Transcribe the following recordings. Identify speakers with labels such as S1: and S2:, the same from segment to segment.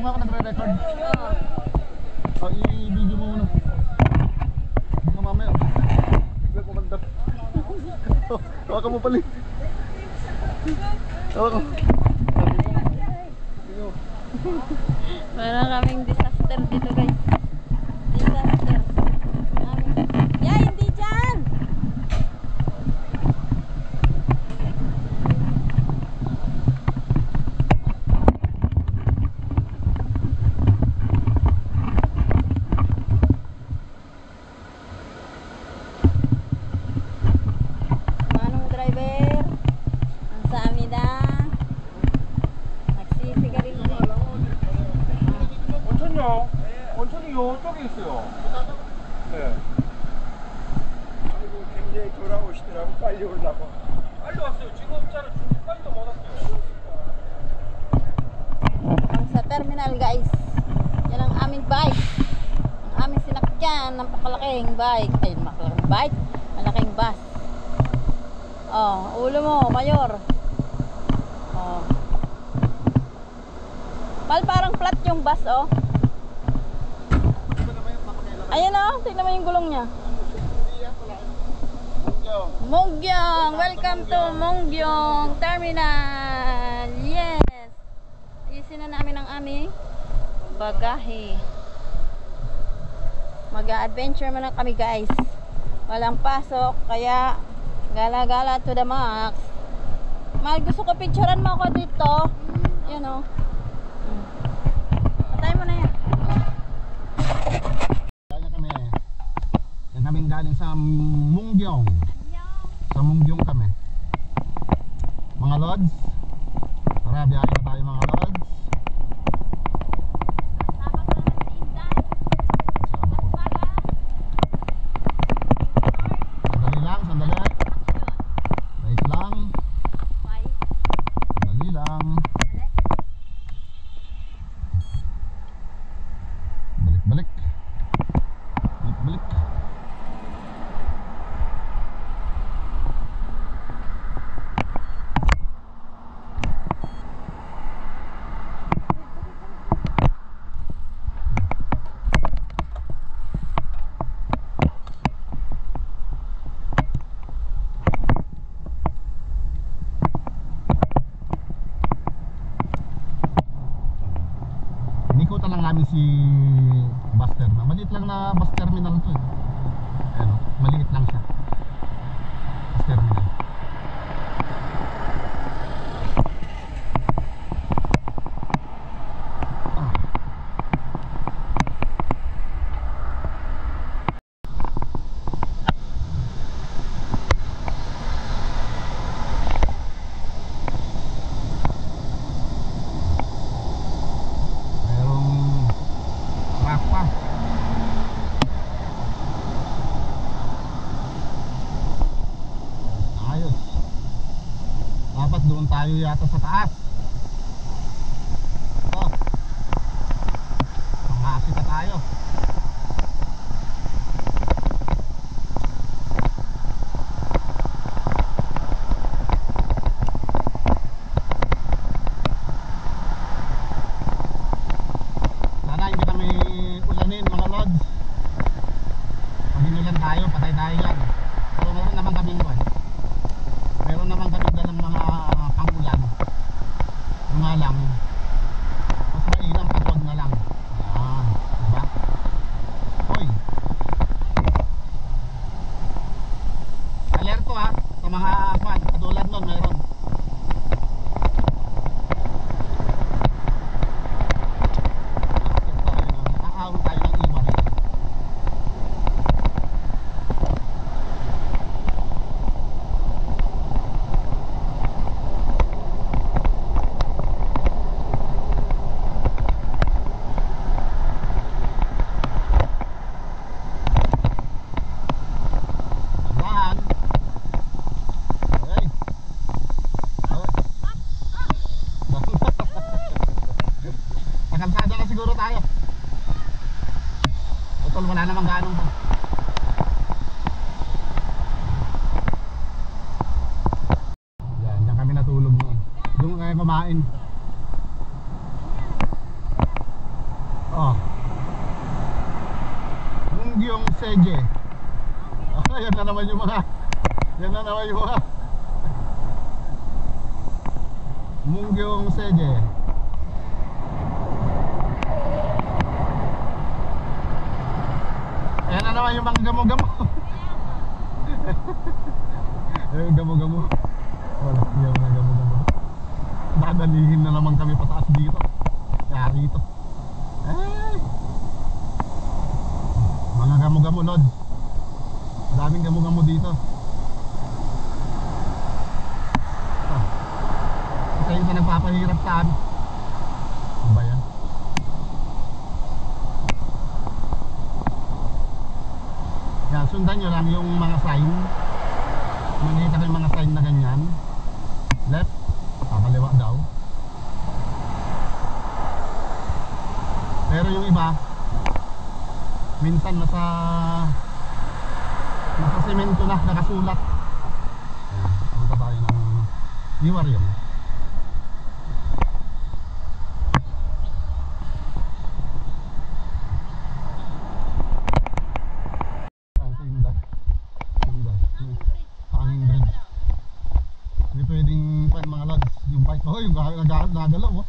S1: Alam nga ako nagre-record.
S2: Oo.
S1: I-video mo muna. Baka mamaya. Biglang kumandap. Hawakan mo pala. Hawakan.
S2: Meron kaming disaster dito guys. Disaster. Ya, hindi dyan! Manong driver? Ang sa amin na. nagsisigarilyo.
S3: 온천요? 온천이 이쪽에 있어요. 네.
S4: 아이고 굉장히 돌아오시더라고. 빨리 오려고.
S3: 빨리 왔어요. 지금 차를 빨리도 못 왔어요.
S2: Ang sa terminal guys. Yan ang aming bike. Ang aming sinakyan ng pakalaking bike. Ay, makalaking bike. Malaking bus. Oh, ulo mo, mayor. Oh. Parang flat yung bus, oh. Ayan, oh. Tignan mo yung gulong niya. Monggyong! Welcome to Monggyong Terminal! Yes! Isin na namin ang aming bagahe. Mag-a-adventure man na kami guys. Walang pasok, kaya gala-gala to the max. Mahal, gusto ko picturean mo ako dito. Yan o. Patay mo na yan.
S1: Kaya kami. Yan kaming galing sa Monggyong. Sa Monggyong kami. Mga lods. Tara, biyahe na tayo mga lods. Sandali lang, sandali. Wait lang. Sandali lang. Balik, balik. Balik, balik. Inikutan lang namin si bus terminal. Maliit lang na bus terminal to eh. Ano, maliit lang siya. Bus terminal. Ah. Merong truck pa. Ayos. Dapat doon tayo yata sa taas. Ito. Pangasita tayo. Sana hindi kami ulanin mga lods. Pag inulan tayo, patay tayo yan. Pero meron naman kaming buwan. Meron naman kaming dalang mga pangulan. Yung nga lang, mas mainam pagod na lang. Ayan, diba? Hoy, alerto ha, sa mga kwan, katulad nun meron. Nakahawin tayo ng iwan. Yan. Okay. Pakalsada na siguro tayo. Utol, wala namang ganong pa. Yan, diyan kami natulog noon. Doon kaya kumain. Oh. Mungyong Seje. Yan na naman yung mga Mungyong Seje. Yan na naman yung mga gamo-gamo. Yung gamo-gamo. Wala, yung mga gamo-gamo. Dadalihin na naman kami pataas dito. Kaya rito. Ay! Mga gamo-gamo, Lord. Daming gamo-gamo dito. Isa yung nagpapahirap sa amin. Ano ba yan? Kaya sundan nyo lang yung mga sign. Makikita ko yung mga sign na ganyan. Left, kakaliwa daw. Pero yung iba, minsan nasa semento na, nakasulat. Ayan, punta tayo ng Iwaryon. Hanging bridge. Hindi pwedeng mga lads, yung bike. Oh, yung nagalaw oh.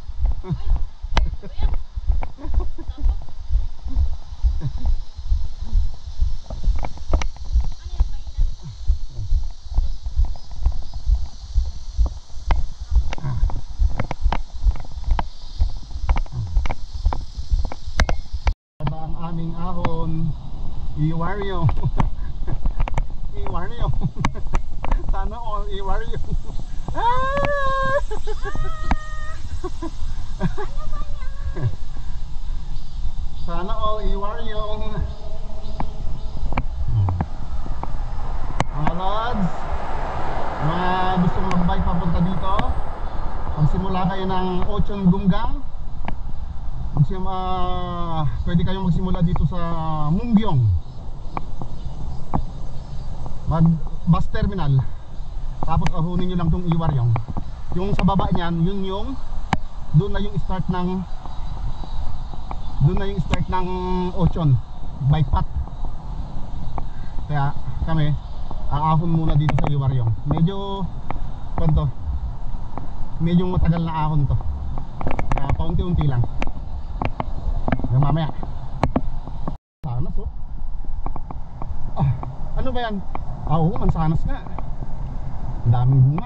S1: Ang aming ahon, Iwaryo. Iwaryo. Sana all Iwaryo. Sana all Iwaryo. Mga lods, mga gustong mag-bike papunta dito, magsimula kayo ng Ochon Gunggang. Pwede kayong magsimula dito sa Mungyong bus terminal. Tapos ahunin nyo lang tong Iwaryong. Yung sa baba niyan, doon na yung start ng Ochon bike path. Kaya kami aahon muna dito sa Iwaryong. Medyo matagal na ahon to. Kaya paunti-unti lang. Hanggang mamaya. Sanas oh. Ano ba yan? Oo, mansanas nga. Ang daming bunga.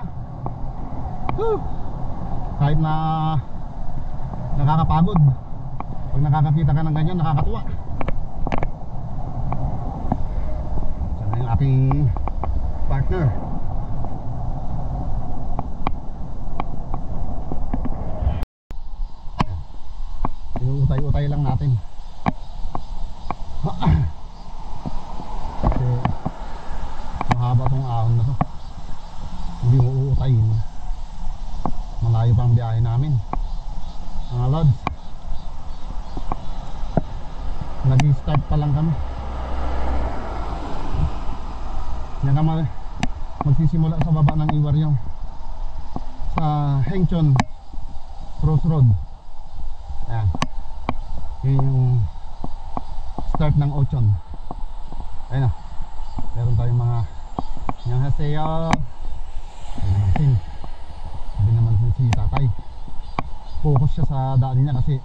S1: Kahit na nakakapagod, pag nakakakita ka ng ganyan, nakakatuwa. Sana yung aking partner. Inuutay-utay lang natin. Kasi mahaba tong ahon na to. Hindi mo uutayin. Malayo pa ang biyahe namin. Mga lods, nag-start pa lang kami. Yan ka magsisimula sa baba ng Iwaryong, sa Hengchon Crossroad. Ayan, yun yung start ng Ochon. Ayun na, meron tayong mga Annyeonghaseyo. Sabi naman si tatay, focus siya sa daan niya kasi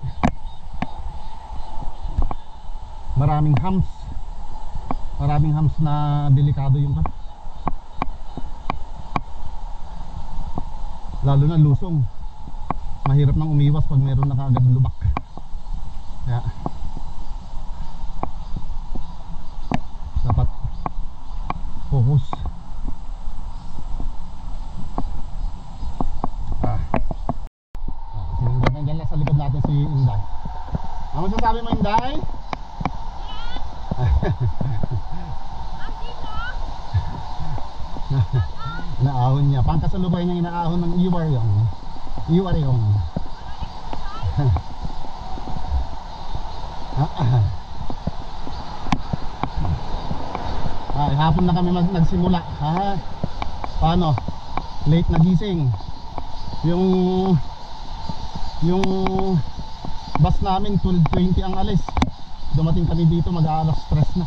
S1: maraming hams na delikado yung lalo na lusong. Mahirap nang umiwas pag meron na kaagad lubak. Kaya dapat focus. Nandiyan lang sa likod natin si Inday. Ano masasabi mo, Inday? Inaahon niya. Pangkasalubay niya inaahon ng Iwaryong. Hapon na kami nagsimula. Paano? Late na gising. Yung bus namin 12:20 ang alis. Dumating kami dito mag-aalas 3 na.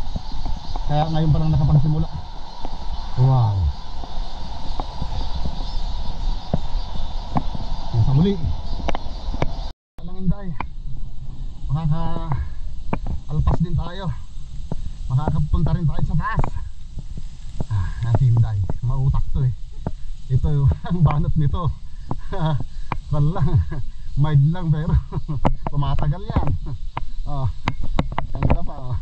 S1: Kaya ngayon pa lang nakapagsimula. Wow. Yan sa muli. Walang Inday. Makaka-alpas din tayo. Makakapunta rin tayo sa taas. Si Inday. Mautak to eh. Ito ang banat nito. Walang mild lang pero tumatagal yan. Oh. Ang ka pa oh.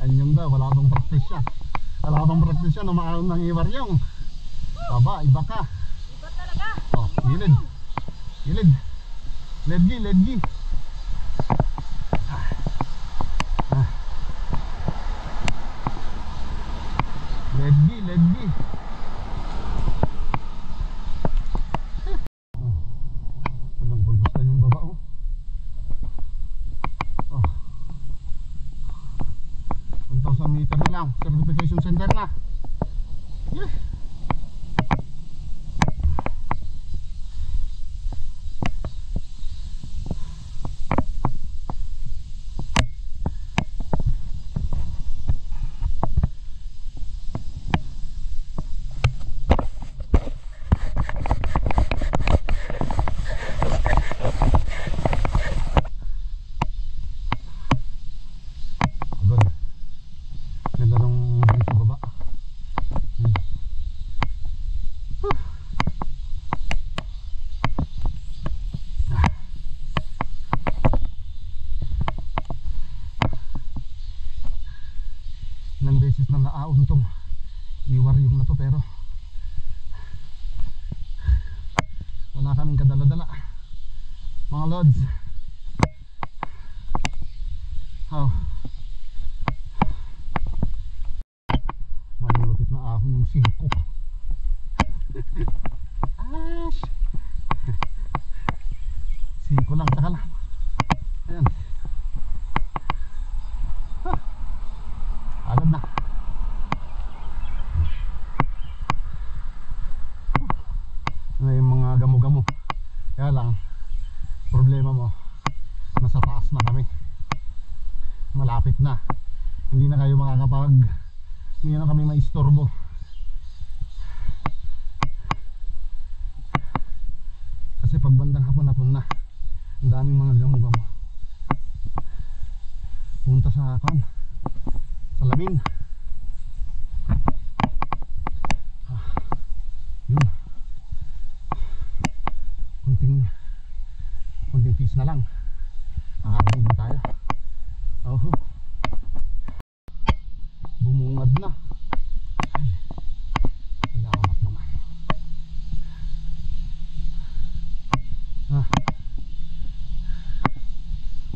S1: Anyong daw, wala bang practice siya. Wala bang practice siya, umaon ng iwaryong. Aba, iba ka.
S2: Iba talaga.
S1: Oh, gilid. Gilid. Ledgi, ledgi. Ledgi, ledgi. Walang pagbustan yung baba oh. Oh. 1,000 meter na lang, certification center na. Yeah. Agad. Ganda nung sa baba. Ilang beses na naaon tong iwaryong na to pero wala kaming kadala-dala mga lods. Oh. Malulupit na ahon yung 5. Ash 5 lang saka lang. Ayan. Agad na. May mga gamo-gamo. Kaya lang problema mo nasa taas na kami. Malapit na. Hindi na kayo makakapag hindi na kami maistorbo. Kasi pag bandang hapon na ang daming mga gamo-gamo punta sa salamin. Yun. Konting piece na lang nakakabog na tayo. Oh, bumungad na. Ay, salamat naman.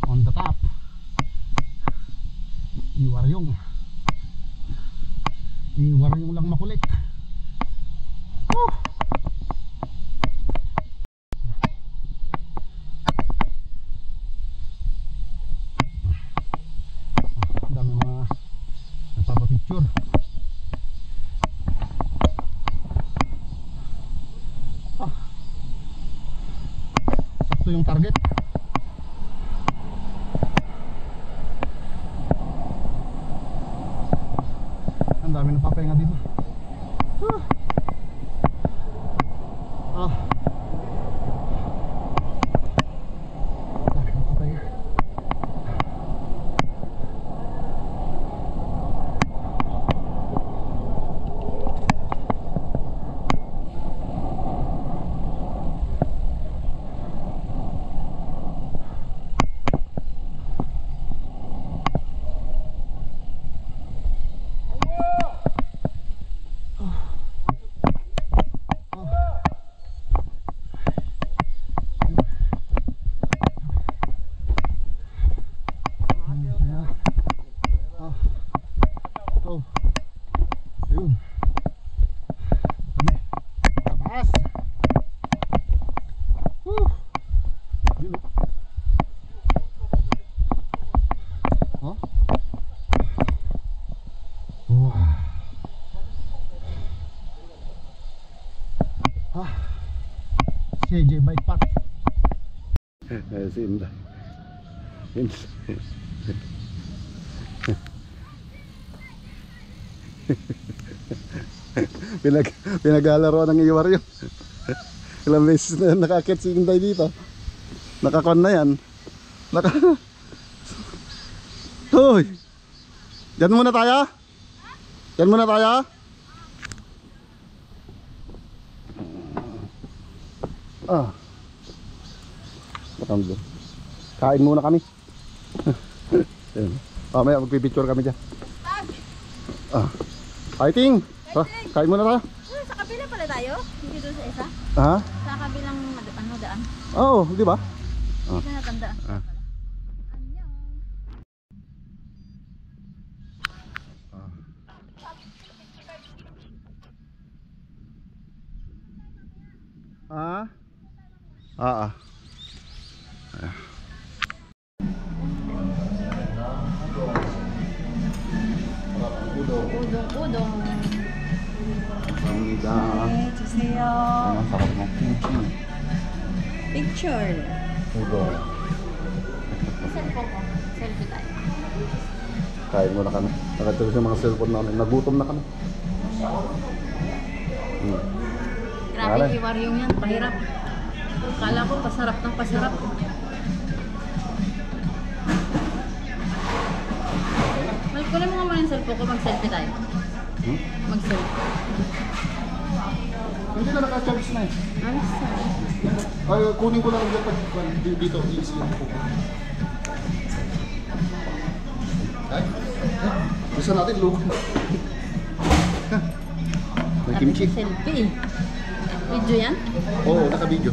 S1: On the top iwaryong lang makulit. Dami mga nagpapapicture. Sakto yung target. Ang dami ng papahinga dito. CJ Bike Path. Eh, si Inday. Pinaglalaro ng iwar yun. Ilang beses na nakakit si Inday dito. Nakakon na yan. Hoy! Diyan muna tayo? Diyan muna tayo? Ah. Matanggo. Kain muna kami. Mamaya magpipicture kami dyan. Ah. Fighting! Kain muna tayo.
S2: Sa kabila pala tayo? Hindi doon sa isa?
S1: Ha?
S2: Sa kabilang daan.
S1: Oo, di ba?
S2: Hindi na natandaan.
S1: Ah. Ah? Ah.
S2: Udong.
S1: Kamida.
S2: Juseyo.
S1: Ang sarap ng kimchi.
S2: Picture.
S1: Udong.
S2: Cellphone ko. Selfie tayo.
S1: Kain muna kami. Nakatulog sa mga cellphone namin. Nagutom na kami.
S2: Grabe, iwaryong yan. Pahirap. Kala ko pasarap ng pasarap. Kunin mo nga muna yung cellphone ko. Mag-selfie tayo. Mag-selfie.
S1: Hindi na naka-charge na eh.
S2: I'm sorry.
S1: Ay, kunin ko lang dyan pag dito. Easy yung po. Ay, gusto natin lugo. May kimchi.
S2: Selfie. Video yan?
S1: Oo, naka-video.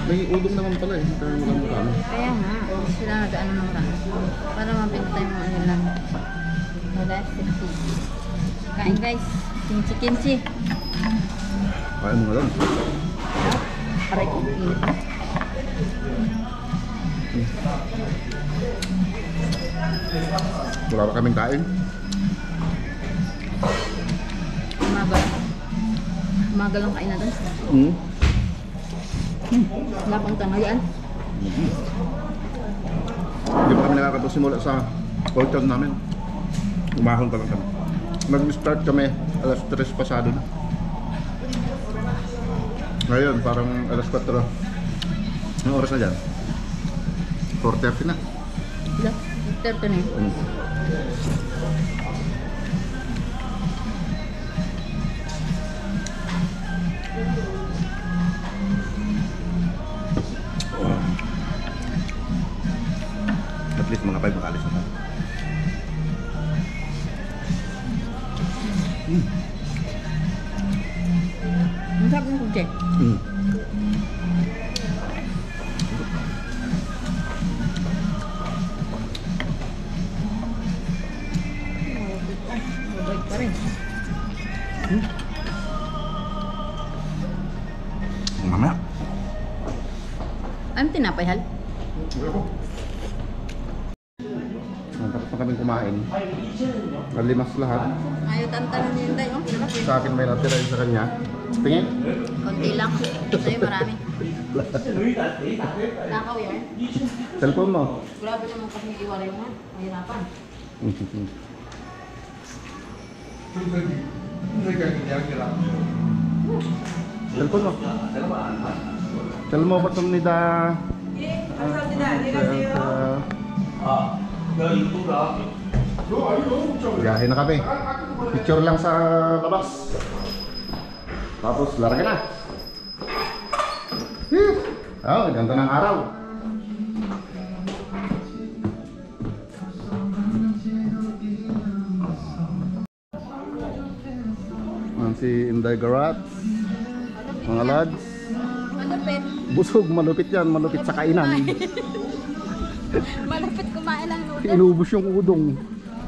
S1: May udong naman pala eh. Pero walang marami.
S2: Kaya nga. Sila nag-ano ng rami. Para mabenta yung mga nila. Wala, selfie. Kain guys. Kimchi.
S1: Kaya mo nga lang.
S2: Aray ko, init pa.
S1: Wala pa kaming kain.
S2: Umaga lang kain natin. Wala pang tanghalian.
S1: Hindi pa kami nakakapagsimula sa hotel namin. Umahon pa lang kami. Nag-start kami alas 3 pasado na. Ngayon parang alas 4. Anong oras na dyan? 4:30 na.
S2: Wala, 30 na yun.
S1: At least mga 5 makalis na.
S2: Ang sarap ng kumche. Mabait pa rin.
S1: Mamaya.
S2: Ano tinapay, Hal?
S1: Tapos na kaming kumain. Nalimas lahat.
S2: Ayaw tantanan niya yung tayo.
S1: Sa akin may natira yun sa kanya. Tingin.
S2: Konti lang. Sa'yo marami. Nakaw yan.
S1: Cellphone mo.
S2: Grabe naman kasi iwala yung man. Mahirapan.
S1: Cellphone mo. Cellphone mo patong ni da. Biyahe na kami. Picture lang sa labas. Tapos larga na. Oh, ganda ng araw. Si Inday Garat. Mga lads.
S2: Malupit.
S1: Busog, malupit yan. Malupit sa kainan.
S2: Malupit kumain ng noodles.
S1: Inubos yung udong.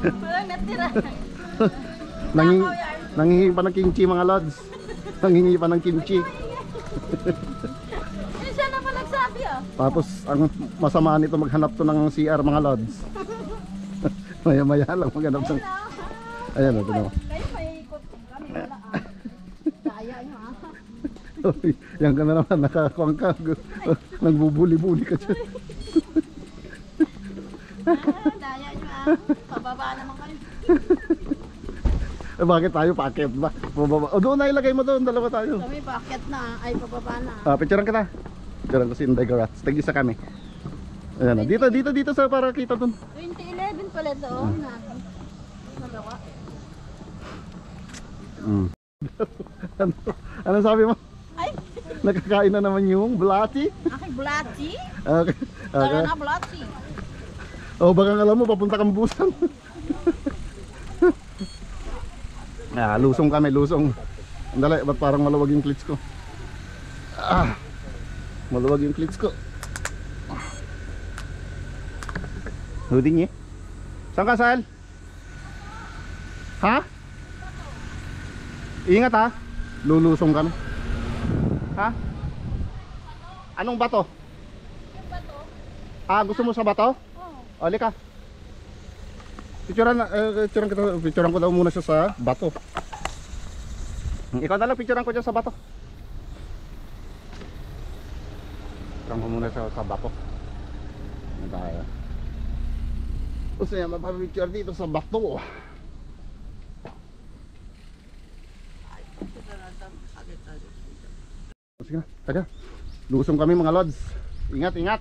S2: Walang natira.
S1: Nangingi pa ng kimchi mga lads. Nangingi pa ng kimchi.
S2: Yun siya na pa nagsabi ah.
S1: Tapos ang masama nito maghanap to ng CR mga lads. Maya lang maghanap ng... Ayan o, ito na.
S2: Kayo may ikot kami wala ah. Kaya nyo ah.
S1: Yan ka na naman, nakakuang ka. Nagbubuli-buli ka dyan.
S2: Daya nyo Pababa naman kayo.
S1: Eh, bakit tayo paakyat ba? Pababa. O doon na ilagay mo doon, dalawa tayo.
S2: Kami paakyat na. Ay, pababa na.
S1: Picturean kita. Picturean ko si Inday Garats. Tag-isa kami. Ayan, dito sa para kita doon.
S2: 2011 pala ito. Nagawa.
S1: Ano sabi mo?
S2: Ay!
S1: Nakakain na naman yung blati.
S2: Aking blati?
S1: Okay.
S2: Tara na blati.
S1: Oh, baka alam mo, papunta kang busan. Lusong kami, lusong. Andali, ba't parang maluwag yung clits ko? Maluwag yung clits ko. Hooding eh. Saan ka, Sal? Ha? Ingat ha. Lulusong kami. Ha? Anong bato?
S2: Yung bato?
S1: Gusto mo sa bato?
S2: Oo.
S1: Oli ka. Picturean ko daw muna siya sa bato. Ikaw na lang, picturean ko dyan sa bato. Picturean ko muna siya sa bato. Ano tayo? Gusto niya mapapicture dito sa bato. Sige na, taga. Lusong kami mga lods. Ingat, ingat.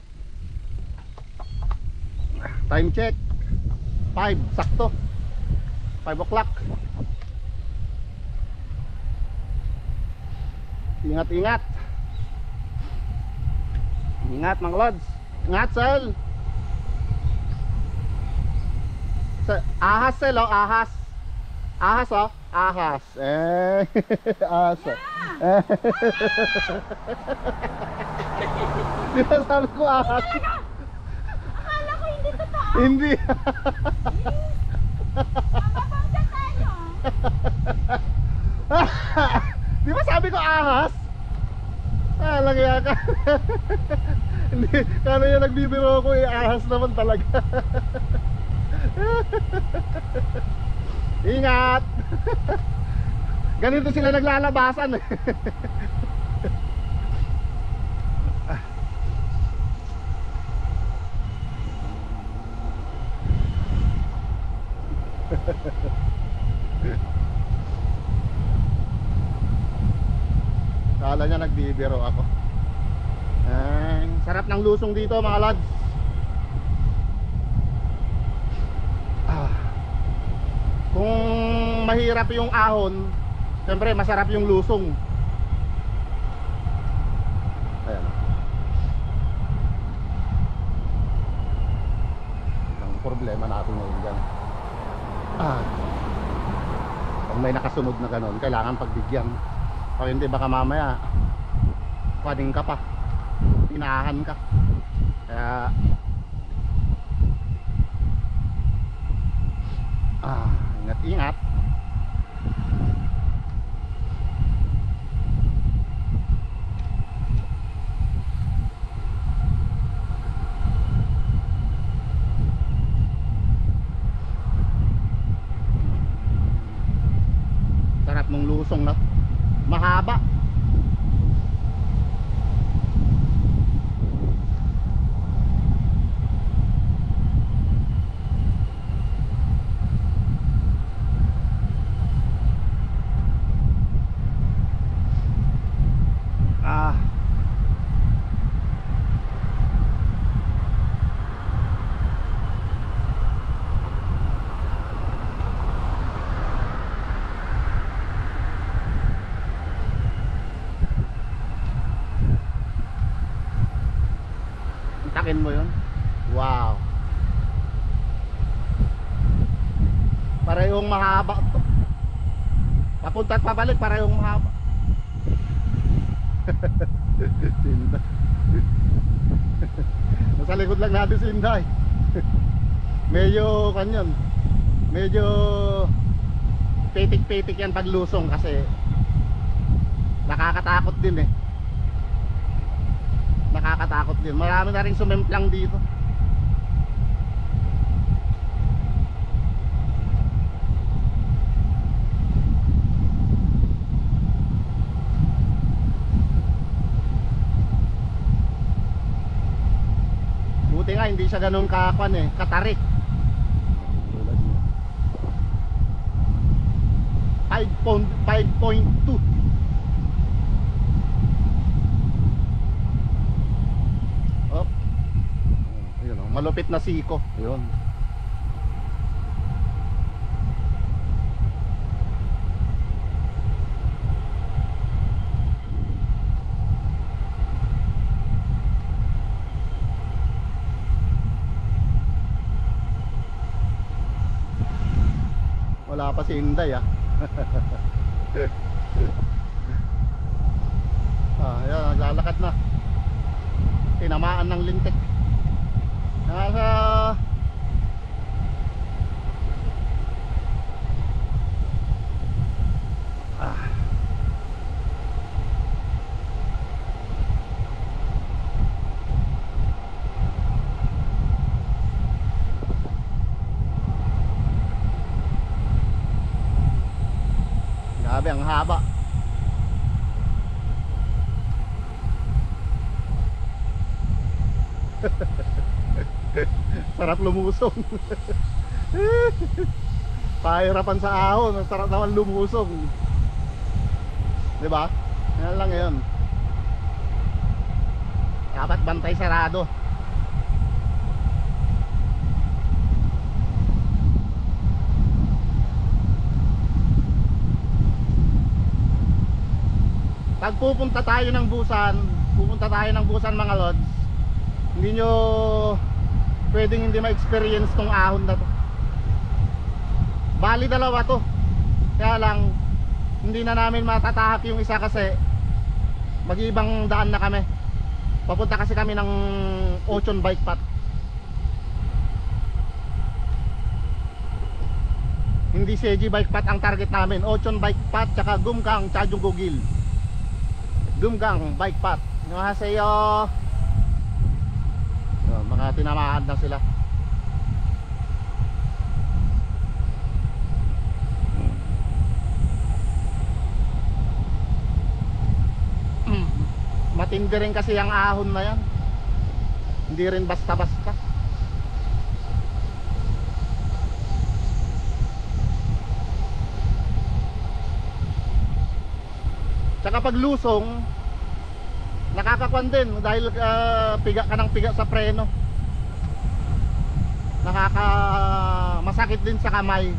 S1: Time check 5, sakto 5 o'clock. Ingat, ingat. Ingat mga lods. Ingat, Sel. Ahas, Sel, oh, ahas. Ahas, oh, ahas. Ahas, oh. Di ba sabi ko ahas?
S2: Akala ko hindi totoo.
S1: Hindi.
S2: Mababangga tayo.
S1: Di ba sabi ko ahas? Lagyan ka. Hindi, kano yung nagbibiro ko ahas naman talaga. Ingat. Ganito sila naglalabasan. Kala niya nagbibiro ako. Sarap ng lusong dito mga lads. Kung mahirap yung ahon, siyempre masarap yung lusong. Ayan. Ang problema natin ngayon dyan, pag may nakasunod na ganon, kailangan pagbigyan. Pag hindi, baka mamaya pwedeng ka pa, tinahan ka. Kaya ingat, ingat. Sarap ng lusong na mahaba. Takin mo yun. Wow. Parehong mahaba to. Papunta at pabalik, parehong mahaba. Sinda. Nasa likod lang natin si Inday. Medyo kanyon. Medyo petik-petik yan pag lusong kasi nakakatakot din eh. Nakakatakot din. Marami na rin sumemplang dito. Buti nga hindi siya ganun kakwan eh, katarik. Tulad niya. 5.2. Oh. Ayun oh, malupit na siko. Ayun. Wala pa si Inday ah. Ayan, naglalakad na. Tinamaan ng lintik. Nasa grabe, ang haba. Sarap lumusong. Pahirapan sa ahon, sarap naman lumusong. 'Di ba? Yan lang 'yon. Dapat bantay sarado. Pag pupunta tayo ng Busan mga lods, hindi nyo pwedeng hindi ma-experience tong ahon na to. Bali dalawa to, kaya lang hindi na namin matatahak yung isa kasi mag-ibang daan na kami. Papunta kasi kami ng Ochon bike path. Hindi CG bike path ang target namin, Ochon bike path tsaka Gumgang Chajung Gugil. Gumgang bike path. Annyeonghaseyo. Mga tinamaan na sila. Matindi rin kasi ang ahon na yan. Hindi rin basta-basta. Tsaka pag lusong, nakakakwan din dahil piga ka ng piga sa preno. Masakit din sa kamay.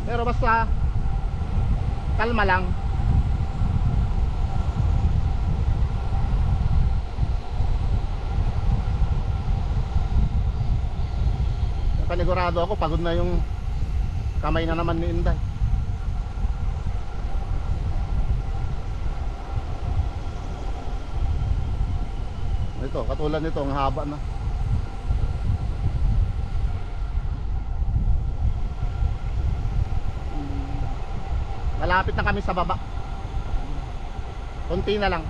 S1: Pero basta kalma lang. Panigurado ako, pagod na yung kamay na naman ni Inday. Ito, katulad nito, ang haba na. Malapit na kami sa baba. Kunti na lang.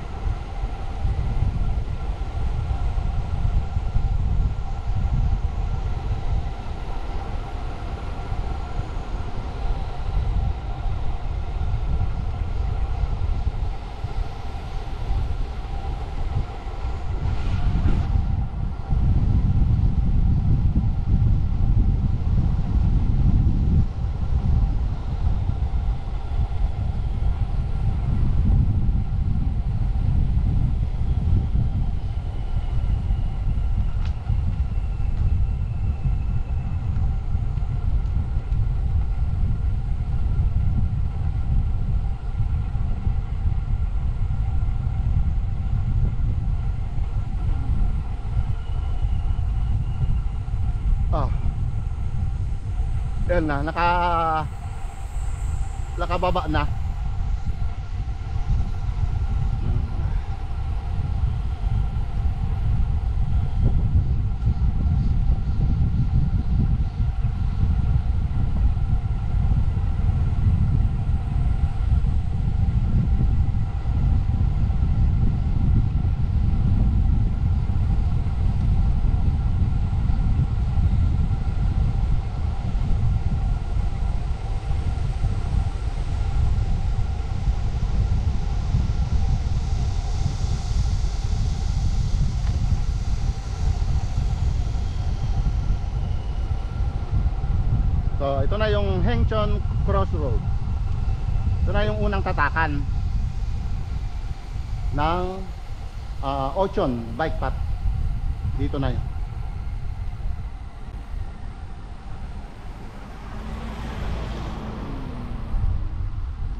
S1: Yan na, nakababa na. So, ito na yung Hengchon Crossroad. Ito na yung unang tatakan ng Ochon bike path. Dito na yun.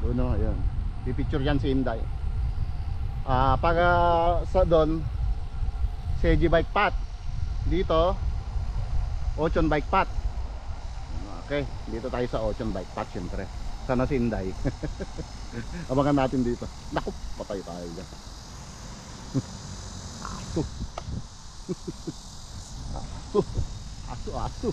S1: Doon na, yun. Pipicture yan si Inday. Pag sa doon, Seiji bike path. Dito, Ochon bike path. Okay, dito tayo sa Ochon bike path syempre. Sana si Inday. Abangan natin dito. Naku, patay tayo dyan. Aso. Aso. Aso.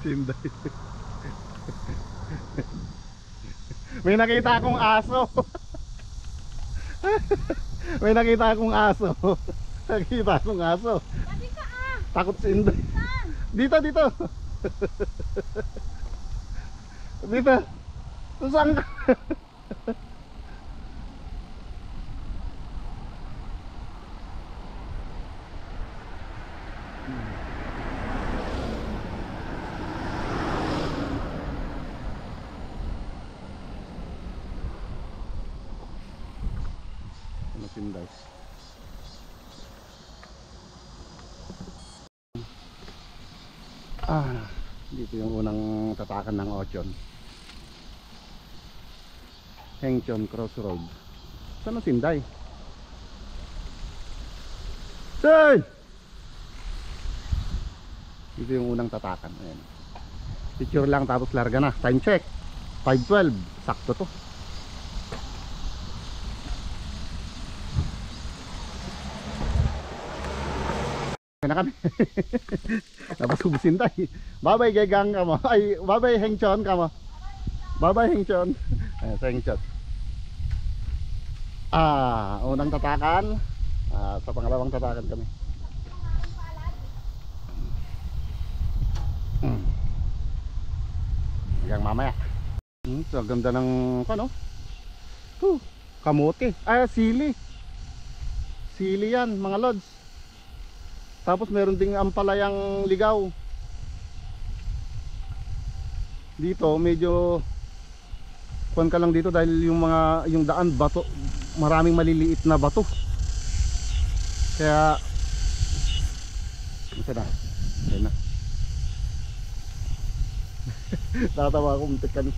S1: Si Inday. May nakita akong aso. May nakita akong aso. Nakita akong aso.
S2: Dati ka ah!
S1: Takot si Inday.
S2: Saan?
S1: Dito, dito. Dito. Saan ka? Ano si Inday? Dito yung unang tatakan ng Ochon. Hengchon Crossroad. Saan ang Sinday? Say! Dito yung unang tatakan. Ayan. Picture lang tapos larga na. Time check. 5:12. Sakto to. Na kami. Napasubusin tayo. Bye-bye Gegang ka mo. Ay, bye-bye Hengchon ka mo. Bye-bye Hengchon. Ay, sa Hengchon. Unang tatakan. Sa pangalawang tatakan kami. Hanggang mamaya. So, ganda ng ano? Kamote. Sili. Sili yan, mga lods. Tapos meron ding ampalayang ligaw. Dito medyo kuwan ka lang dito dahil yung daan bato, maraming maliliit na bato. Kaya na. Ayun na. Tatawa ako, muntik kami.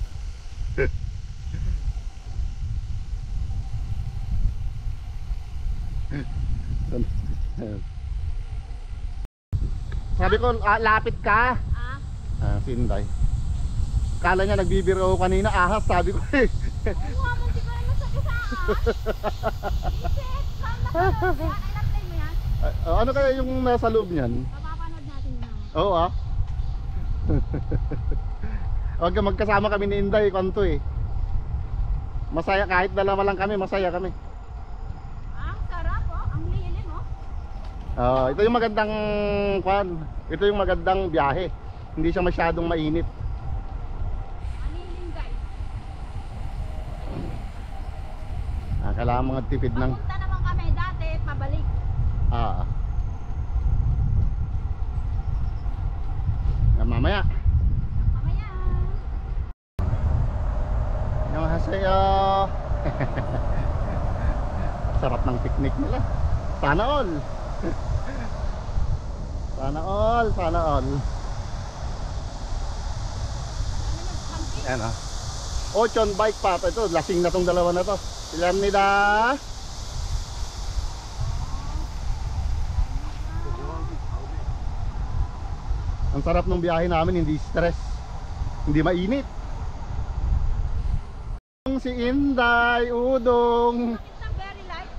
S1: Sabi ko, lapit ka. Sinday. Kala niya nagbibiro kanina, ahas, sabi ko eh.
S2: Oo nga, munti ko naman sa kisaan. Isit, saan na ka? Kailan mo yan?
S1: Ano kaya yung nasa loob niyan?
S2: Papapanood natin yun.
S1: Oo Wag magkasama kami ni Inday, kanto eh. Masaya, kahit dalawa lang kami, masaya kami.
S2: Ang sarap oh, ang lilim oh.
S1: Ito yung magandang kwan. Ito yung magandang biyahe. Hindi siya masyadong mainit.
S2: Ang lilim guys.
S1: Kailangan mga tipid ng
S2: Papunta naman kami dati, pabalik.
S1: mamaya.
S2: Mamaya.
S1: Annyeonghaseyo. Sarap ng picnic nila. Sana all. Sana all, sana all. Ayan Ochon bike path. Ito, lasing na tong dalawa na to. Ilan nila? Ang sarap ng biyahe namin, hindi stress, hindi mainit. Si Inday, Udong.
S2: Very light.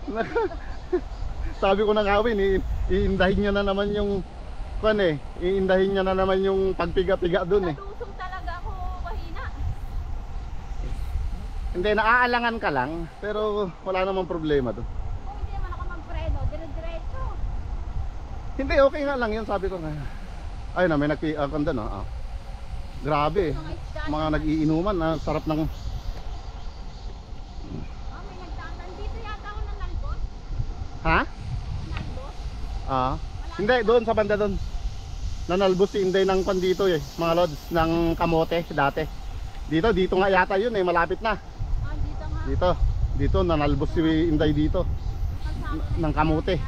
S1: Sabi ko na gawin, iindahin niya na naman yung iindahin niya na naman yung pagpiga-piga dun eh.
S2: Nadusong talaga ako mahina.
S1: Hindi, naaalangan ka lang, pero wala namang problema dun.
S2: Kung hindi naman ako magpreno, dire-diretso.
S1: Hindi, okay nga lang yun, sabi ko nga. Ayun na, may nagkakanda no. Grabe, mga nag-iinuman, sarap ng Ha? Hindi, doon sa banda doon. Nanalbos si Inday ng kwan dito eh, mga lods, ng kamote dati. Dito nga yata yun eh, malapit na.
S2: Dito nga.
S1: Dito nanalbos si Inday dito ng kamote.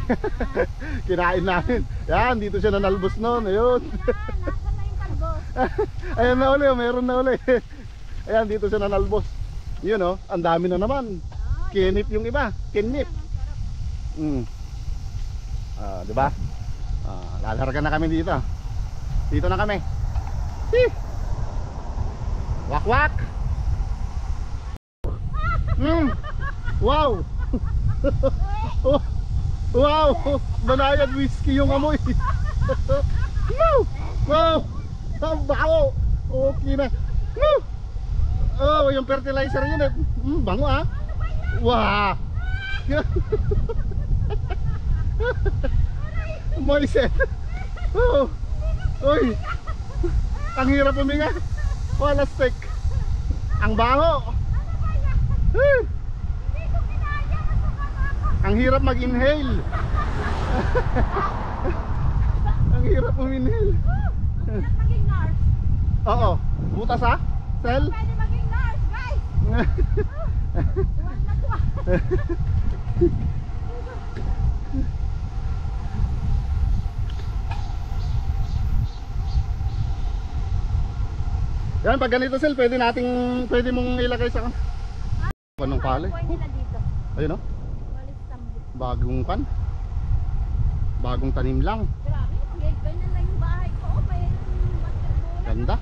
S1: Kinain namin. Yan, dito siya nanalbos noon. Ayun.
S2: Nasaan na yung talbos?
S1: Ayan na uli, meron na uli. Ayan, dito siya nanalbos. Yun oh, ang dami na naman. Kinip yung iba, kinip. Diba? Lalarga na kami dito. Dito na kami. Wak wak. Wow. Wow. Banayad whiskey yung amoy. Wow. Ang bango. Okay na. Oh, yung fertilizer yun eh. Bango ah. Wow. Moiset. Oh. Oy. Ang hirap huminga. Wala stick. Ang bango. Ang hirap mag-inhale. Ang hirap uminhale.
S2: Maging nurse.
S1: Oo. Butas ha? Sel?
S2: Pwede maging nurse, guys. Tuwan na tuwan.
S1: Yan, pag ganito Sel, pwede mong ilagay sa anong pali?
S2: Buhay nila dito.
S1: Ayun oh.
S2: Walis tambok.
S1: Bagong kan. Bagong tanim lang.
S2: Grabe, ganyan lang yung bahay ko. May basketball.
S1: Ganda.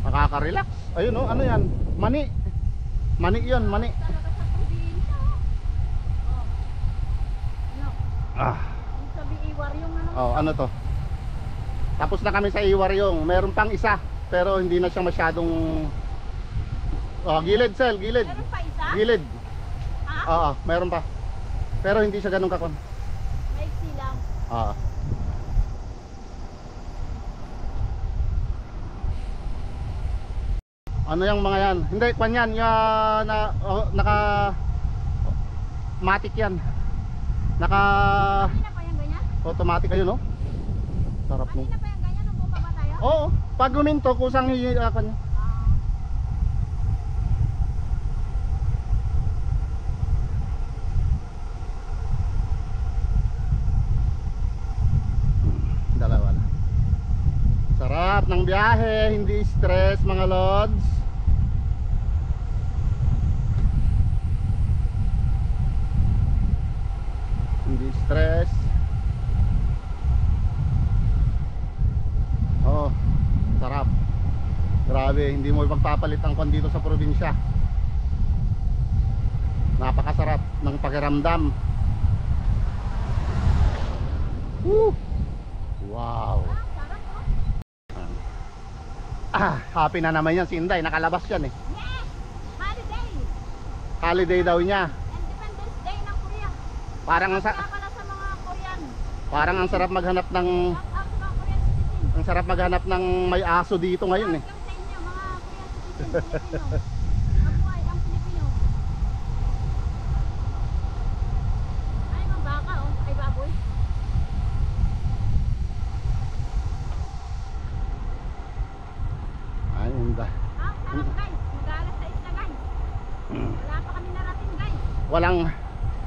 S1: Nakaka-relax. Ayun oh, ano yan? Mani. Mani 'yon, mani.
S2: Talaga sa probinsya. Oh. Ano? Yung sabi Iwaryong ano?
S1: Ano to? Tapos na kami sa Iwaryong. Meron pang isa, pero hindi na siya masyadong gilid Sel, gilid.
S2: Meron pa isa?
S1: Gilid.
S2: Ha?
S1: Meron pa. Pero hindi siya ganun kakon.
S2: Maiksi lang.
S1: Ano yung mga yan? Hindi, kwan yan. Naka matic yan. Naka
S2: Kanina pa yung ganyan?
S1: automatic ayun no? Sarap mo.
S2: Kanina pa yung ganyan nung bumaba tayo?
S1: Oo, pag guminto kusang kanya. Dalawa na. Sarap ng biyahe, hindi stress mga lods. Hindi stress. Oh, sarap. Grabe, hindi mo ipagpapalit ang kwan dito sa probinsya. Napakasarap ng pakiramdam. Woo! Wow. Happy na naman yan si Inday, nakalabas yan eh.
S2: Yes! Holiday!
S1: Holiday daw niya.
S2: Independence Day ng Korea.
S1: Parang
S2: Kaya pala sa mga Korean.
S1: parang ang sarap maghanap ng
S2: Shout out sa mga Korean citizen.
S1: ang sarap maghanap ng may aso dito ngayon eh.
S2: Shout out sa inyo mga Korean citizen. Pilipino. Mabuhay ang Pilipino. Ay, mga baka oh. Ay, baboy.
S1: Ay, Inday.
S2: Sarap guys. Mag-alas sa isla guys. Wala pa kami narating guys.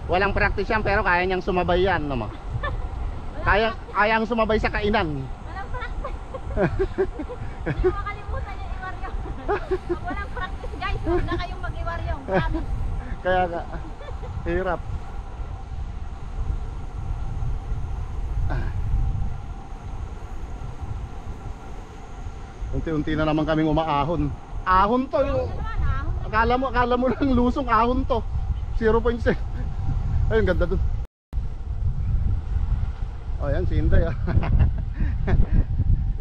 S1: Walang practice yan pero kaya niyang sumabay yan naman. Kayang sumabay sa kainan.
S2: Walang practice. Hindi mo makalimutan yung Iwaryong. Pag walang practice guys, huwag na kayong mag-Iwaryong. Promise.
S1: Kaya ka hirap. Unti-unti na naman kaming umaahon. Ahon to yung akala mo lang lusong ahon to. 0.6. Ayun, ganda dun. Oh, yan si Inday ah.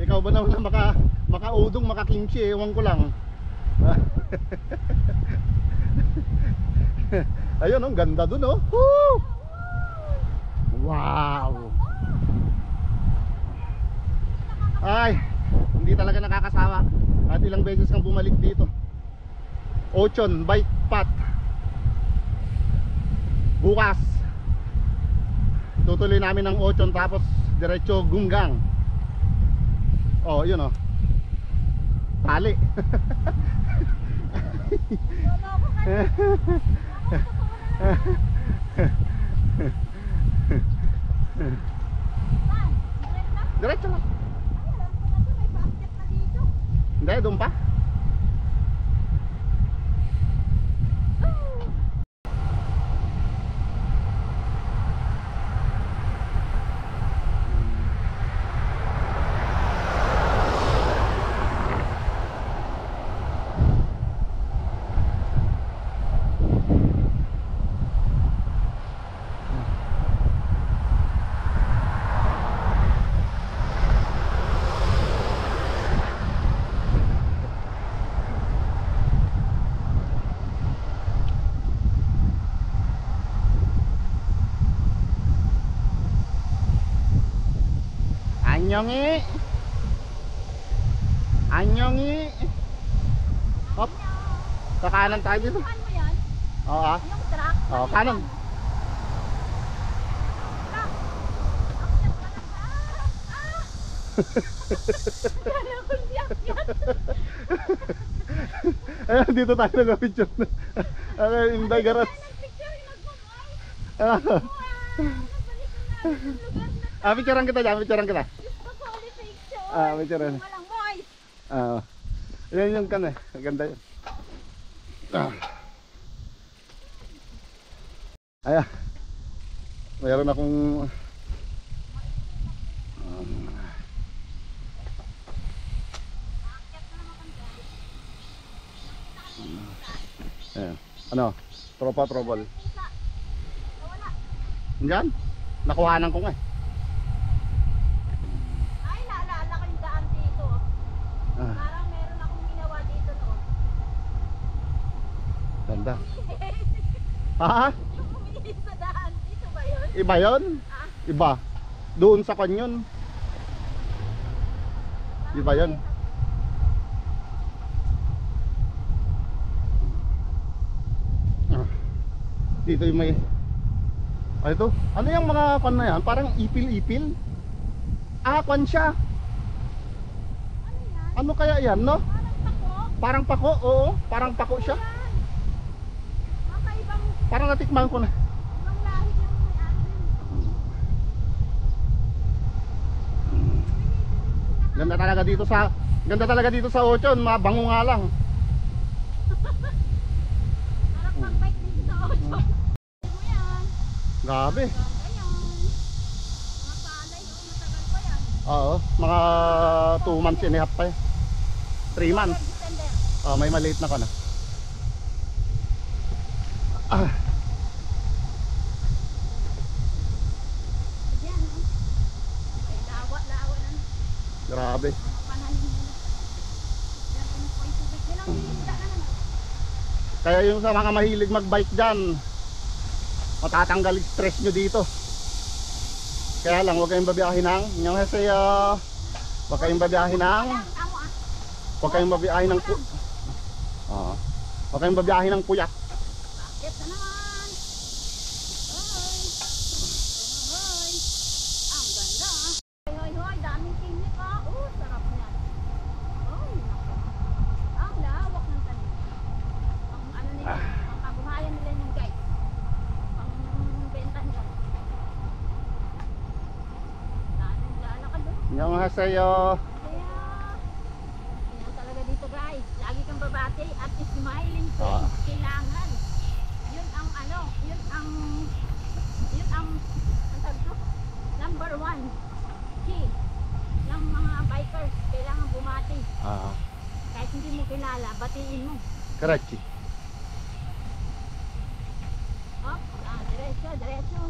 S1: Ikaw ba naman makaudong, makakimchi, ewan ko lang. Ayun, ang ganda dun oh. Woo! Wow. Ay, hindi talaga nakakasawa. At ilang beses kang bumalik dito. Ochon Bike Path. Bukas Tutuloy namin ng Ochon tapos diretso Gunggang. Oh, yun oh. Tali. Diretso lang. Hindi, doon pa. Anyongi. Anyongi. Hop. Sa kanan tayo dito.
S2: Ano mo yan?
S1: Oo ah.
S2: Yung truck?
S1: Oo, kanan.
S2: Kala ko siyak-siyak.
S1: Ayan, dito tayo nag-picture na. Okay, Inday Garas.
S2: Nagpicture yung nagmamay.
S1: Picturean kita dyan, picturean kita.
S2: Gusto ko ulit picture.
S1: Picturean.
S2: Walang voice.
S1: Yan yung kan eh. Ganda yun. Ayan. Mayroon akong ayan. Ano? Tropa trouble. Diyan? Nakuhanan ko nga eh.
S2: Ay, naalala ko yung daan dito. Parang meron akong ginawa dito noon.
S1: Ganda. Ha?
S2: Yung umilis sa daan. Dito ba yun?
S1: Iba yun? Iba. Doon sa kanyon. Iba yun. Dito yung may ito? Ano yung mga kwan na yan? Parang ipil-ipil. Kwan siya.
S2: Ano yan?
S1: Ano kaya yan, no?
S2: Parang tako.
S1: Parang pako, oo. Parang pako siya.
S2: Yan. Makaibang
S1: Parang natikman ko na.
S2: ibang lahi ng may-ari.
S1: Ganda talaga dito sa Ochon, mabango nga lang.
S2: Parang pang-bike dito sa Ocho. Mo yan.
S1: Grabe.
S2: Ayan. Mga palay, matagal pa yan.
S1: Oo, mga 2 months and a half pa eh. 3 months.
S2: December.
S1: May maliit na ka na.
S2: Ayan. Ay, lawa na.
S1: Grabe.
S2: Mga pananim nila. Yan, pinupo yung tubig nila. Wala na naman.
S1: Kaya yung sa mga mahilig magbike dyan, matatanggal yung stress nyo dito. Kaya lang, huwag kayong babiyahin ng huwag kayong babiyahin ng huwag kayong babiyahin ng huwag kayong babiyahin ng puyat.
S2: Bakit na naman? Hoy! Hoy! Ang ganda ah! Hoy, hoy, daming kinik ah! Sarap niyan! Hoy, naku! Ang lawak ng tanim. Ang ano nila, ang kabuhayan nila yung guys. Ang benta nila. Daming lalakad doon.
S1: Yung hasayo.
S2: Kaya, yan talaga dito guys. Lagi kang babati at smiling face. Kailangan. Yun ang ano, yun ang tawag ito? Number 1 key ng mga bikers. Kailangan bumati. Kahit hindi mo kilala, batiin mo.
S1: Karachi.
S2: Hop, diretso, diretso.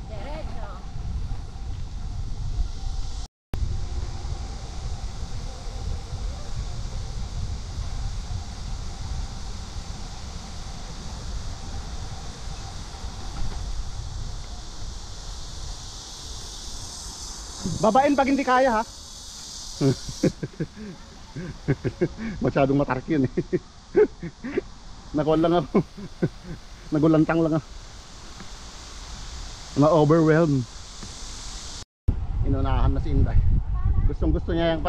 S2: Diretso.
S1: Babain pag hindi kaya ha. Masyadong matark yun eh. Nakuha lang ako. Nagulantang lang ako. Ma-overwhelm. Inunahan na si Inday. Gustong gusto niya yung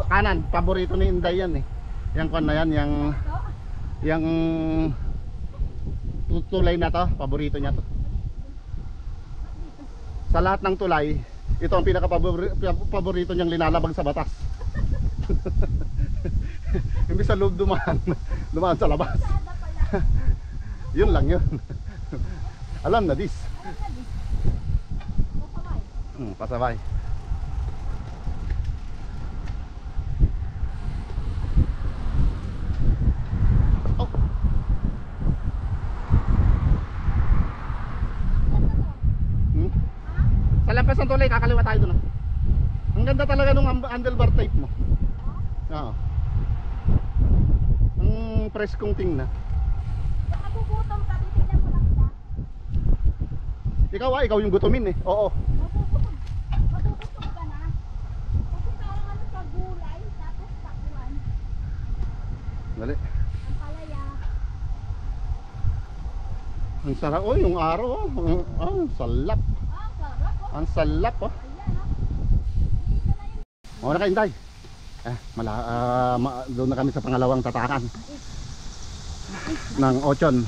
S1: kanan, paborito ni Inday yan eh. Yang kon na yan, yang tulay na to, paborito niya to. Sa lahat ng tulay, ito ang pinaka-paborito niyang linalabag sa batas. Imbis sa loob dumaan sa labas. Yun lang yun. Alam na dis. Pasabay. Oh. Sa lampas ng tulay, kakaliwa tayo doon. Ang ganda talaga nung handlebar type mo. Oo. Ang preskong tingna.
S2: Kung nagugutom ka, titignan mo lang siya.
S1: Ikaw yung gutumin eh. Oo.
S2: Matututok ka na. Kasi parang ano sa gulay, tapos takwan.
S1: Dali.
S2: Ang palaya.
S1: Ang sarap. Oh, yung araw oh. Ang salap.
S2: Sarap oh.
S1: Ang salap oh.
S2: Ayan oh.
S1: Muna kayo Inday. Doon na kami sa pangalawang tatakan ng Ochon.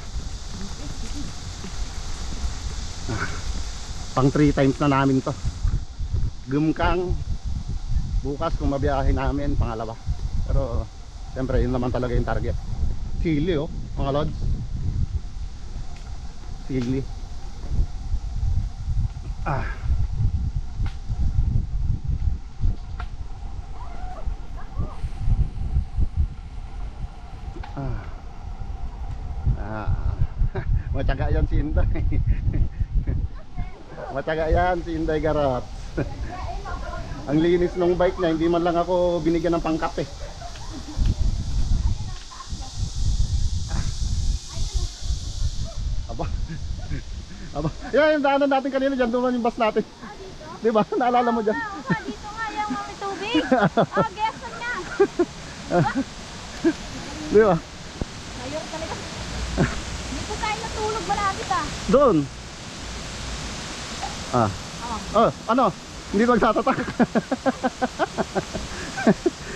S1: Pang 3 times na namin to. Gumkang. Bukas kung mabiyahe namin pangalawa. Pero siyempre yun naman talaga yung target. Sili oh, mga lods. Sili. Matyaga yan si Inday. Matyaga yan si Inday Garot. Ang linis ng bike niya, hindi man lang ako binigyan ng pangkape. Aba. Aba. Yan yung daanan natin kanina dyan, doon yung bus natin. Di ba? Naalala mo dyan?
S2: Dito nga yung may tubig. Gesan niya.
S1: Di ba?
S2: Layo talaga. Hindi ko tayo natulog malapit ah.
S1: Doon. Oh, ano? Hindi magtatatak.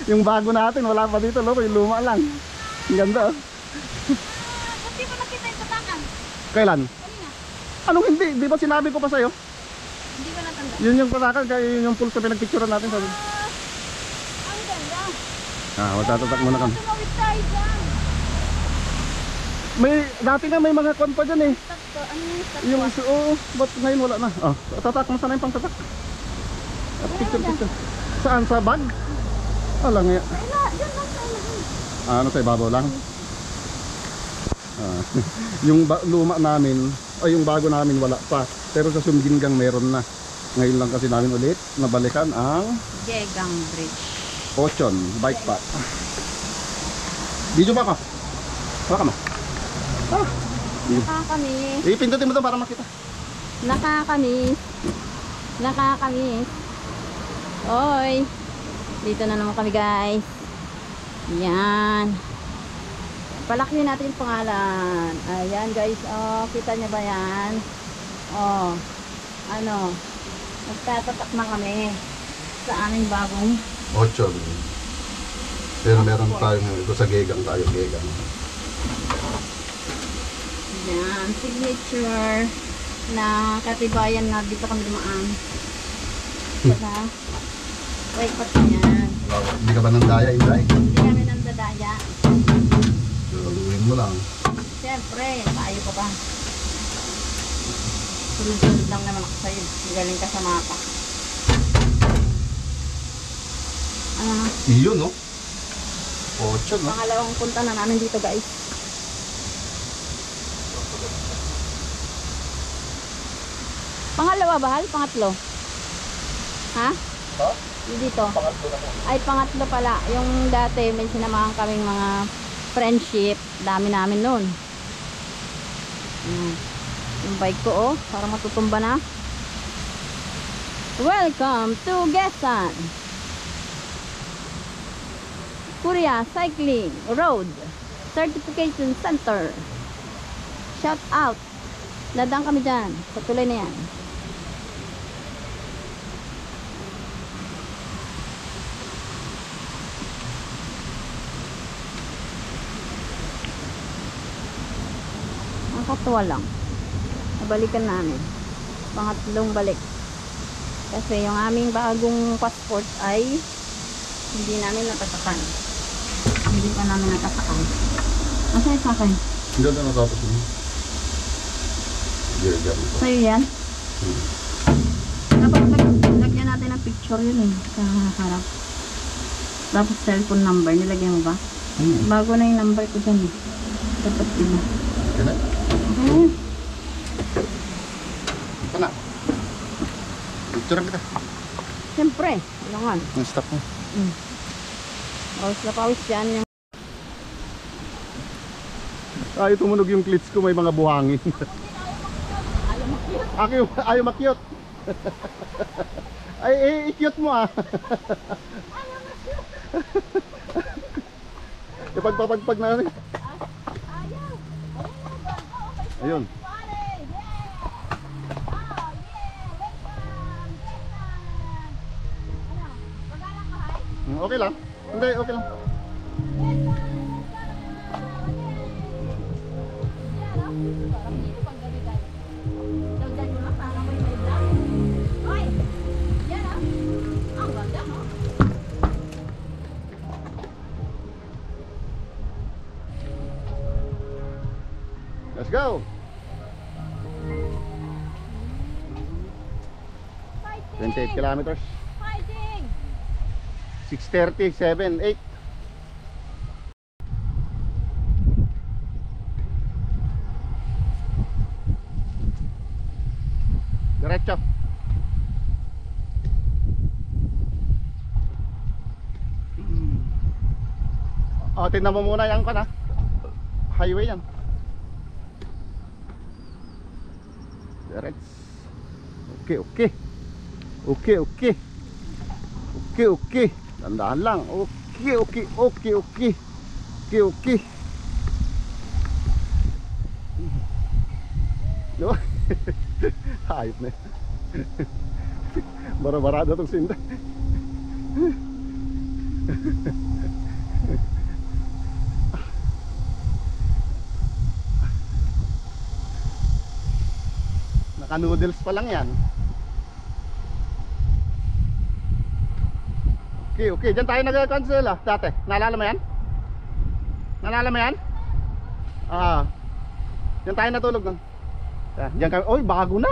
S1: Yung bago natin, wala pa dito, loko, yung luma lang. Ang ganda oh.
S2: Hindi mo nakita yung tatakan.
S1: Kailan?
S2: Kanina.
S1: Anong hindi? Di ba sinabi ko pa sa'yo?
S2: Hindi ko natanda.
S1: Yun yung tatakan, kaya yun yung pulso pinagpicturean natin sabi.
S2: Ang ganda.
S1: Magtatatak muna kami.
S2: Tumawid tayo dyan.
S1: Dati nga may mga kon pa dyan eh.
S2: Tatlo. Ano yung tatlo?
S1: Yung ba't ngayon wala na? Tatak mo sana yung pang tatak. Picture. Saan? Sa bag? Wala nga.
S2: Wala. Dyan lang tayo.
S1: Ano sa ibabaw lang? Yung luma namin, ay yung bago namin wala pa. Pero sa Sumginggang meron na. Ngayon lang kasi namin ulit nabalikan ang
S2: Jegang Bridge.
S1: Ochon bike path. Video ba ka? Wala ka ma?
S2: Nakakamiss.
S1: Pindutin mo to para makita.
S2: Nakakamiss. Oy. Dito na naman kami guys. Yan. Palakihin natin yung pangalan. Ayan guys. Oh, kita nyo ba yan? Oh. Ano? Magtatatak na kami sa aming bagong
S1: Ochon. Pero meron tayong ito sa Gegang tayo. Gegang.
S2: yan. Signature na katibayan na dito kami dumaan. Diba? Wait, pati yan.
S1: Hindi ka ba nang daya, Inday?
S2: Hindi kami nandadaya.
S1: Luluin mo lang.
S2: Siyempre, tayo pa ba? Sunod-sunod lang naman ako sa'yo. Galing ka sa mapa.
S1: Iyon, no? Ochon, no?
S2: Pangalawang punta na namin dito, guys. Pangalawa, bahal? Pangatlo? Ha?
S1: Ha?
S2: Yung dito?
S1: Pangatlo na po.
S2: Ay, pangatlo pala. Yung dati, may sinamahan kaming mga friendship. Dami namin nun. Yung bike ko, oh. Parang matutumba na. Welcome to Gesan Korea Cycling Road Certification Center. Shout out Dadaan kami dyan. Sa tulay na yan. Nakakatuwa lang. Nabalikan namin. Pangatlong balik. Kasi yung aming bagong passport ay hindi namin natasakan. Hindi pa namin natasakan. Asa yung sakay?
S1: Hindi na natapos yun.
S2: Sa'yo yan? Dapat lagyan natin ng picture yun eh. Sa harap. Tapos cellphone number. Nilagyan mo ba? Bago na yung number ko dyan eh. Dapat iba.
S1: Okay na?
S2: Okay.
S1: Ito na. Picture kita.
S2: Siyempre. Kailangan.
S1: Ang stop mo.
S2: Pawis na pawis yan yung...
S1: Ayaw tumunog yung clips ko, may mga buhangin. Ayaw makyot. Ay, i-cute mo ah. Pagpapagpag na rin. Ayun. Okay lang. Hindi, okay lang. Let's go. 28 kilometers.
S2: Fighting!
S1: 6:30, 7, 8. Diretso. O, tingnan mo muna yan ka na. Highway yan. Diretso. Okay, okay. Okay, okay. Okay, okay. Tandaan lang. Okay, okay, okay, okay. Okay, okay. No? Hayop na. Bara-barado itong sinda. Naka-noodles pa lang yan. Okay, okay. Diyan tayo nag-cancel ah, dati. Naalala mo yan? Naalala mo yan? Diyan tayo natulog nun. Diyan kami. Oy, bago na.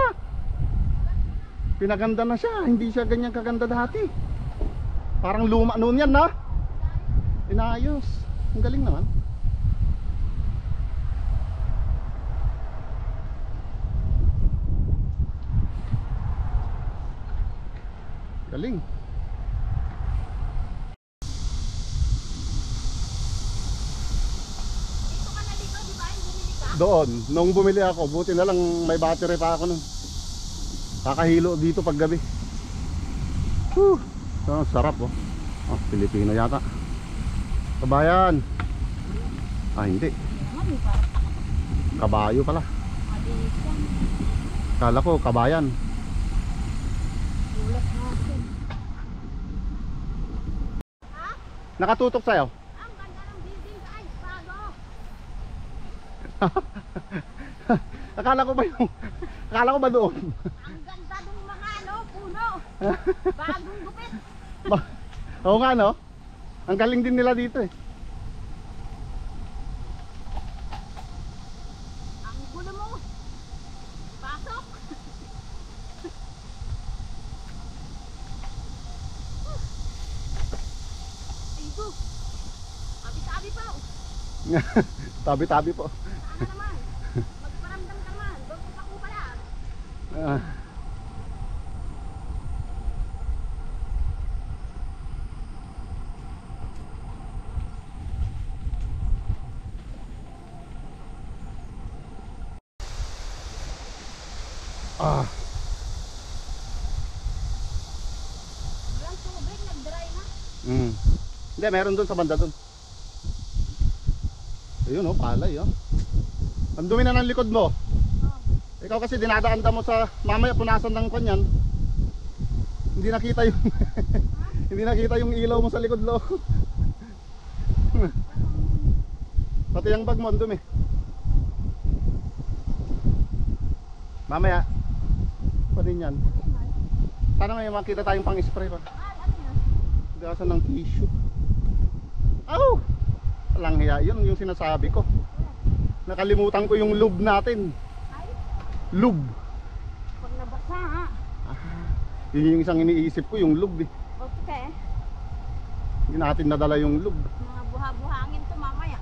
S1: Pinaganda na siya. Hindi siya ganyan kaganda dati. Parang luma noon yan na. Inayos. Ang galing naman. Galing. Doon, nung bumili ako, buti na lang may battery pa ako nun. Kakahilo dito pag gabi. Whew, sarap oh. Oh, Pilipino yata. Kabayan. Ah, hindi. Kabayo pala. Kala ko, kabayan. Nakatutok sa'yo?
S2: Ang ganda ng building guys, bago.
S1: Akala ko ba doon?
S2: Ang ganda ng mga puno. Bagong gupit.
S1: Oo nga no. Ang galing din nila dito eh.
S2: Ang gulo mo. Pasok. Ito. Tabi-tabi pa.
S1: Tabi-tabi po.
S2: Sana naman. Magparamdam ka man. Doon ko pa ko pala. Walang tubig, nag-dry na.
S1: Hindi, meron doon sa banda doon. Ayun oh, palay oh. Ang dumi na ng likod mo. Ikaw kasi dinadaan mo sa mamaya punasan ng kanyan. Hindi nakita yung hindi nakita yung ilaw mo sa likod lo. Pati yung bag mo andun eh. Mamaya pa din yan. Sana may makita tayong pang spray pa. Gasan ng tissue. Aw! Walang hiya, yun yung sinasabi ko. Nakalimutan ko yung lube natin. Lube.
S2: Pag nabasa ha.
S1: Yun yung isang iniisip ko, yung lube eh.
S2: Okay.
S1: Hindi natin nadala yung lube.
S2: Mga buha-buhangin to mamaya.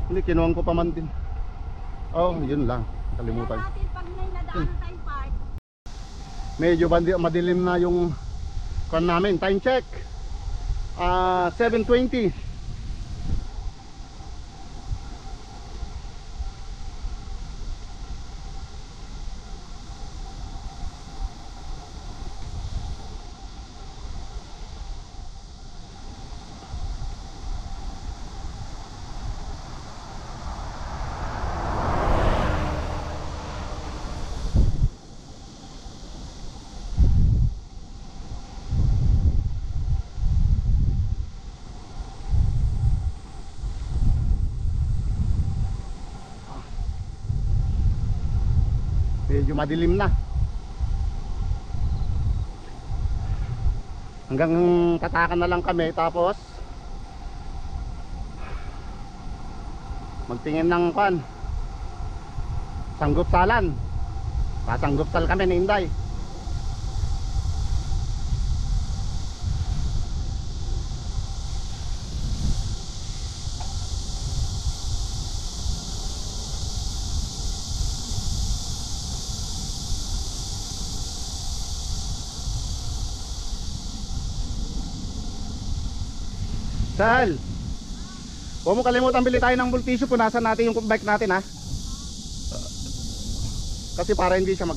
S1: Hindi, kinuhan ko pa man din. Oh, yun lang. Kalimutan.
S2: Kaya natin pag may nadaanan tayong park.
S1: Medyo madilim na yung kan namin. Time check. 7:20. Medyo madilim na. Hanggang tatakan na lang kami tapos magtingin ng kan sanggupsalan. Pasanggupsal kami ni Inday. Sal, huwag mo kalimutan bili tayo ng multisyo. Punasan natin yung bike natin ha. Kasi para hindi siya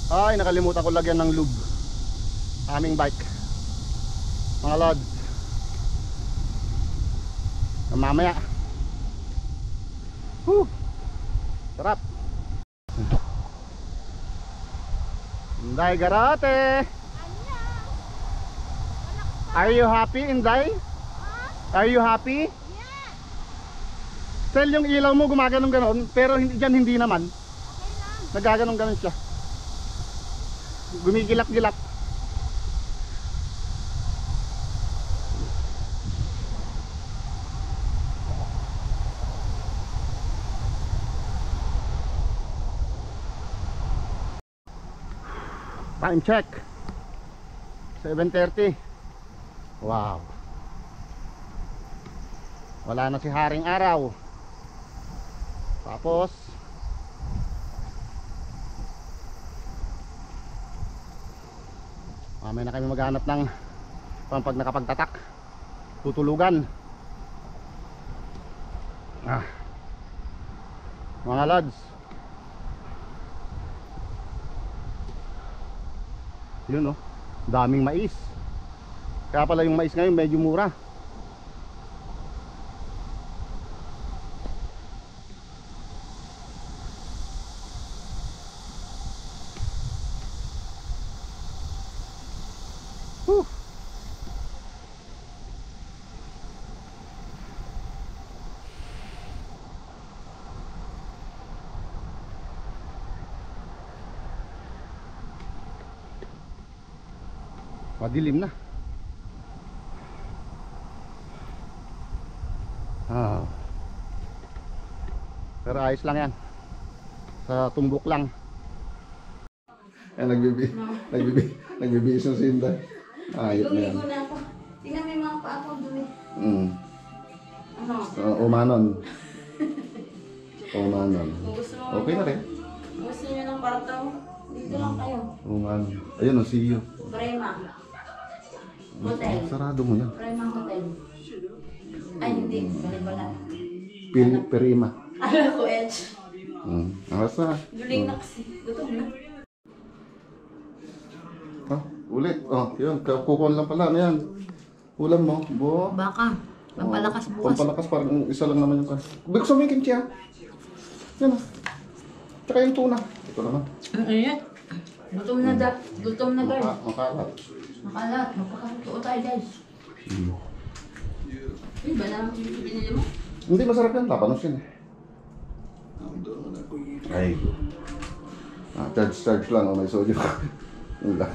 S1: Ay, nakalimutan ko lagyan ng lube aming bike. Mga lods, mamaya. Sarap. Inday Garate, are you happy, Inday? Are you happy?
S2: Yeah.
S1: Sel, yung ilaw mo gumaganong ganon, pero hindi dyan, hindi naman.
S2: Okay lang.
S1: Nagaganong ganon siya. Gumigilap-gilap. Time check 7:30. Wow. Wala na si Haring Araw. Tapos mamaya na kami maghanap ng pag nakapagtatak tutulugan. Mga lads, yun oh, daming mais. Kaya pala yung mais ngayon medyo mura. Madilim na. Pero ayos lang yan. Sa tumbok lang. Nagbibihis ng sinda. Ayos na yan.
S2: Lumigo na ako. Tingnan mo yung mga paa ko dumi. Ano?
S1: Umanon. Umanon.
S2: Kung gusto mo,
S1: Okay na rin.
S2: gusto nyo ng parataw, dito lang kayo.
S1: Umanon. Ayun o, see you.
S2: Prema. Hotel.
S1: Sarado mo yan.
S2: Prema Hotel. Ay, hindi. Bali-bala.
S1: Perima.
S2: Alam ko, Edge.
S1: Alas na.
S2: Duling na kasi. Gutom na.
S1: ulit. Oh, yun. Kukuhan lang pala. Ano yan? Ulam mo. Bo.
S2: Baka. Pampalakas bukas.
S1: Pampalakas. Parang isa lang naman yung kan. Bigyan mo yung kimchi ha. Yan oh. Tsaka yung tuna. Ito naman.
S2: Ayan. Gutom na gutom na guys.
S1: Makalat.
S2: Makalat. Magpakatuto tayo guys. Ay, ba naman yung binili mo?
S1: Hindi masarap yan. Labanos yan eh. Ay. Charge lang. Oh, may sodio. Yun lang.